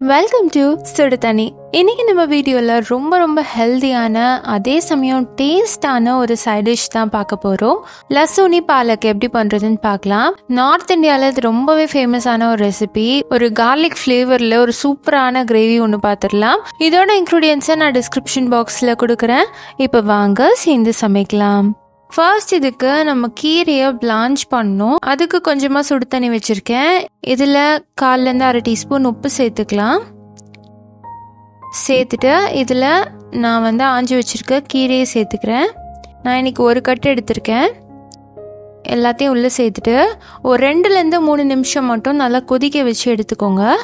Welcome to சுடுதண்ணி. இன்னைக்கு நம்ம வீடியோல ரொம்ப ஹெல்தியான அதே சமயம் டேஸ்டான ஒரு சைட் டிஷ் தான் பார்க்க போறோம். லசூனி பாலக் எப்படி பண்றதுன்னு பார்க்கலாம். நார்த் இந்தியால இது ரொம்பவே ஃபேமஸான ஒரு ரெசிபி. ஒரு கார்லிக் ஃபிளேவர்ல ஒரு சூப்பரான கிரேவி ஒன்று பார்த்துடலாம். இதோட இன்க்ரீடியன்ஸை நான் டிஸ்கிரிப்ஷன் பாக்ஸ்ல கொடுக்குறேன். இப்போ வாங்க சேர்ந்து சமைக்கலாம். ஃபர்ஸ்ட் இதுக்கு நம்ம கீரையை பிளான்ச் பண்ணணும். அதுக்கு கொஞ்சமாக சுடு தண்ணி வச்சுருக்கேன். இதில் 1/4 அரை டீஸ்பூன் உப்பு சேர்த்துக்கலாம். சேர்த்துட்டு இதில் நான் ஆஞ்சி வச்சுருக்க கீரையை சேர்த்துக்கிறேன். நான் இன்னைக்கு ஒரு கட்டு எடுத்திருக்கேன். எல்லாத்தையும் உள்ளே சேர்த்துட்டு ஒரு 2-3 நிமிஷம் மட்டும் நல்லா கொதிக்க வச்சு எடுத்துக்கோங்க.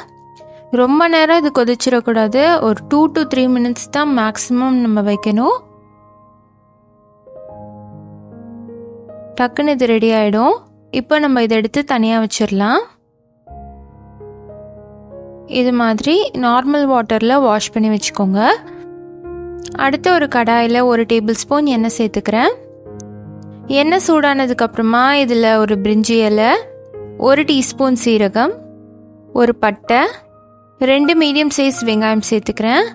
ரொம்ப நேரம் இது கொதிச்சிடக்கூடாது. ஒரு 2 to 3 மினிட்ஸ் தான் மேக்ஸிமம் நம்ம வைக்கணும். டக்குன்னு இது ரெடி ஆகிடும். இப்போ நம்ம இதை எடுத்து தனியாக வச்சிடலாம். இது மாதிரி நார்மல் வாட்டரில் வாஷ் பண்ணி வச்சுக்கோங்க. அடுத்து ஒரு கடாயில் 1 டேபிள் ஸ்பூன் எண்ணெய் சேர்த்துக்கிறேன். எண்ணெய் சூடானதுக்கப்புறமா இதில் ஒரு பிரிஞ்சி இலை, 1 டீஸ்பூன் சீரகம், ஒரு பட்டை, 2 மீடியம் சைஸ் வெங்காயம் சேர்த்துக்கிறேன்.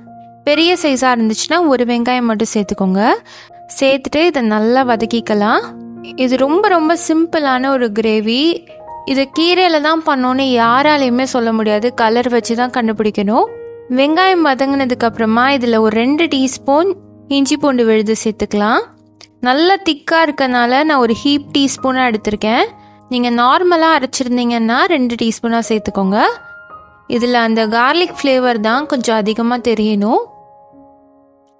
பெரிய சைஸாக இருந்துச்சுன்னா ஒரு வெங்காயம் மட்டும் சேர்த்துக்கோங்க. சேர்த்துட்டு இதை நல்லா வதக்கிக்கலாம். இது ரொம்ப சிம்பிளான ஒரு கிரேவி. இது கீரையில் தான் பண்ணோன்னு யாராலையுமே சொல்ல முடியாது. கலர் வச்சு தான் கண்டுபிடிக்கணும். வெங்காயம் வதங்கினதுக்கு அப்புறமா இதில் ஒரு 2 டீஸ்பூன் இஞ்சி பூண்டு விழுது சேர்த்துக்கலாம். நல்லா திக்காக இருக்கனால நான் ஒரு ஹீப் டீஸ்பூனாக எடுத்திருக்கேன். நீங்கள் நார்மலாக அரைச்சிருந்தீங்கன்னா 2 டீஸ்பூனாக சேர்த்துக்கோங்க. இதில் அந்த கார்லிக் ஃப்ளேவர் தான் கொஞ்சம் அதிகமாக தெரியணும்.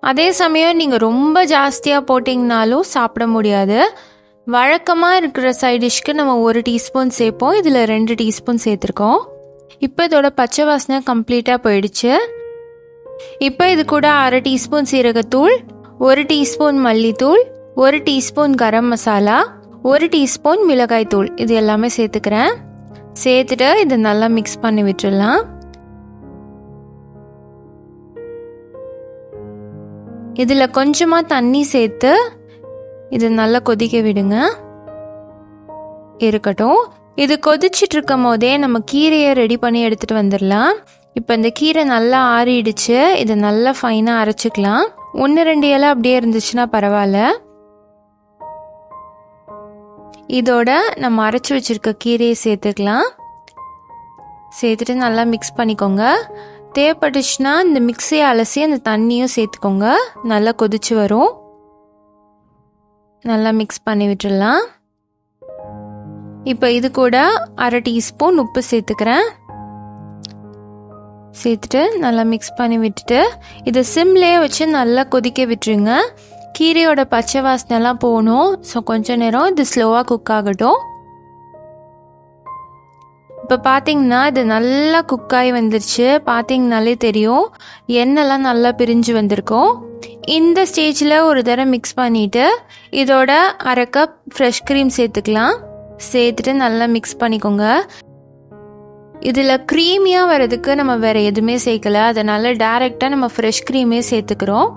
அதே சமயம் நீங்கள் ரொம்ப ஜாஸ்தியாக போட்டிங்கனாலும் சாப்பிட முடியாது. வழக்கமாக இருக்கிற சைட் டிஷ்க்கு நம்ம 1 டீஸ்பூன் சேர்ப்போம். இதில் 2 டீஸ்பூன் சேர்த்துருக்கோம். இப்போ இதோட பச்சை வாசனை கம்ப்ளீட்டாக போயிடுச்சு. இப்போ இது கூட அரை டீஸ்பூன் சீரகத்தூள், 1 டீஸ்பூன் மல்லித்தூள், 1 டீஸ்பூன் கரம் மசாலா, 1 டீஸ்பூன் மிளகாய் தூள் இது எல்லாமே சேர்த்துக்கிறேன். சேர்த்துட்டு இதை நல்லா மிக்ஸ் பண்ணி விட்டுடலாம். இதில் கொஞ்சமாக தண்ணி சேர்த்து இது நல்லா கொதிக்க விடுங்க. இருக்கட்டும். இது கொதிச்சிட்டு இருக்கும் போதே நம்ம கீரையை ரெடி பண்ணி எடுத்துட்டு வந்துடலாம். இப்போ இந்த கீரை நல்லா ஆறிடுச்சு. இதை நல்லா ஃபைனாக அரைச்சிக்கலாம். 1-2 இலை அப்படியே இருந்துச்சுன்னா பரவாயில்ல. இதோட நம்ம அரைச்சி வச்சிருக்க கீரையை சேர்த்துக்கலாம். சேர்த்துட்டு நல்லா மிக்ஸ் பண்ணிக்கோங்க. தேவைப்பட்டுச்சுன்னா இந்த மிக்ஸியை அலசி அந்த தண்ணியும் சேர்த்துக்கோங்க. நல்லா கொதிச்சு வரும். நல்லா மிக்ஸ் பண்ணி விட்டுடலாம். இப்போ இது கூட அரை டீஸ்பூன் உப்பு சேர்த்துக்கிறேன். சேர்த்துட்டு நல்லா மிக்ஸ் பண்ணி விட்டுட்டு இதை சிம்லேயே வச்சு நல்லா கொதிக்க விட்டுருங்க. கீரையோட பச்சை வாசனைலாம் போகணும். ஸோ கொஞ்ச நேரம் இது ஸ்லோவாக குக் ஆகட்டும். இப்போ பார்த்தீங்கன்னா இது நல்லா குக்காகி வந்துருச்சு. பார்த்தீங்கனாலே தெரியும் எண்ணெய்லாம் நல்லா பிரிஞ்சு வந்திருக்கும். இந்த ஸ்டேஜில் ஒரு தடவை மிக்ஸ் பண்ணிவிட்டு இதோட அரை கப் ஃப்ரெஷ் க்ரீம் சேர்த்துக்கலாம். சேர்த்துட்டு நல்லா மிக்ஸ் பண்ணிக்கோங்க. இதில் க்ரீமியாக வர்றதுக்கு நம்ம வேறு எதுவுமே சேர்க்கல. அதனால் டைரெக்டாக நம்ம ஃப்ரெஷ் க்ரீமே சேர்த்துக்கிறோம்.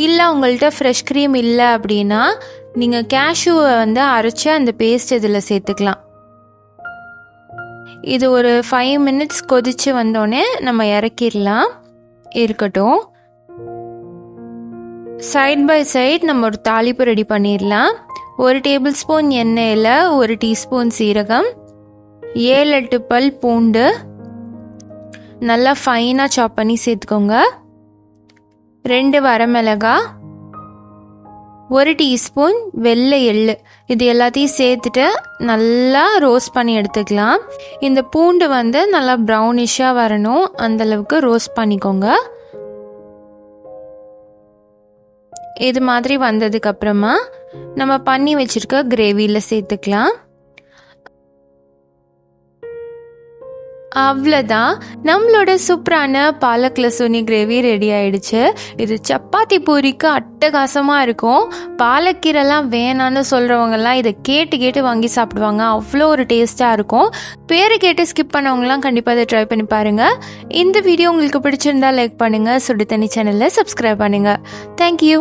இல்லை உங்கள்கிட்ட ஃப்ரெஷ் க்ரீம் இல்லை அப்படின்னா நீங்கள் கேஷ்யூவை அரைச்சி அந்த பேஸ்ட் இதில் சேர்த்துக்கலாம். இது ஒரு 5 மினிட்ஸ் கொதிச்சு வந்தோடனே நம்ம இறக்கிடலாம். இருக்கட்டும். சைட் பை சைட் நம்ம ஒரு தாளிப்பு ரெடி பண்ணிடலாம். 1 டேபிள் ஸ்பூன் எண்ணெயில் 1 டீஸ்பூன் சீரகம், 7-8 பல் பூண்டு நல்லா ஃபைனாக சாப் பண்ணி சேர்த்துக்கோங்க. 2 வரமிளகாய், 1 டீஸ்பூன் வெள்ளை எள்ளு இது எல்லாத்தையும் சேர்த்துட்டு நல்லா ரோஸ்ட் பண்ணி எடுத்துக்கலாம். இந்த பூண்டு நல்லா ப்ரௌனிஷாக வரணும். அந்தளவுக்கு ரோஸ்ட் பண்ணிக்கோங்க. இது மாதிரி வந்ததுக்கப்புறமா நம்ம பண்ணி வச்சிருக்க கிரேவியில் சேர்த்துக்கலாம். அவ்வளோதான், நம்மளோட சூப்பரான பாலக் லசூனி கிரேவி ரெடி ஆயிடுச்சு. இது சப்பாத்தி பூரிக்கு அட்டகாசமாக இருக்கும். பாலக்கீரைலாம் வேணான்னு சொல்கிறவங்கலாம் இதை கேட்டு வாங்கி சாப்பிடுவாங்க. அவ்வளோ ஒரு டேஸ்ட்டாக இருக்கும். பேரை கேட்டு ஸ்கிப் பண்ணவங்கலாம் கண்டிப்பாக இதை ட்ரை பண்ணி பாருங்கள். இந்த வீடியோ உங்களுக்கு பிடிச்சிருந்தா லைக் பண்ணுங்கள். சுடு தண்ணி சேனலில் சப்ஸ்கிரைப் பண்ணுங்கள். தேங்க்யூ.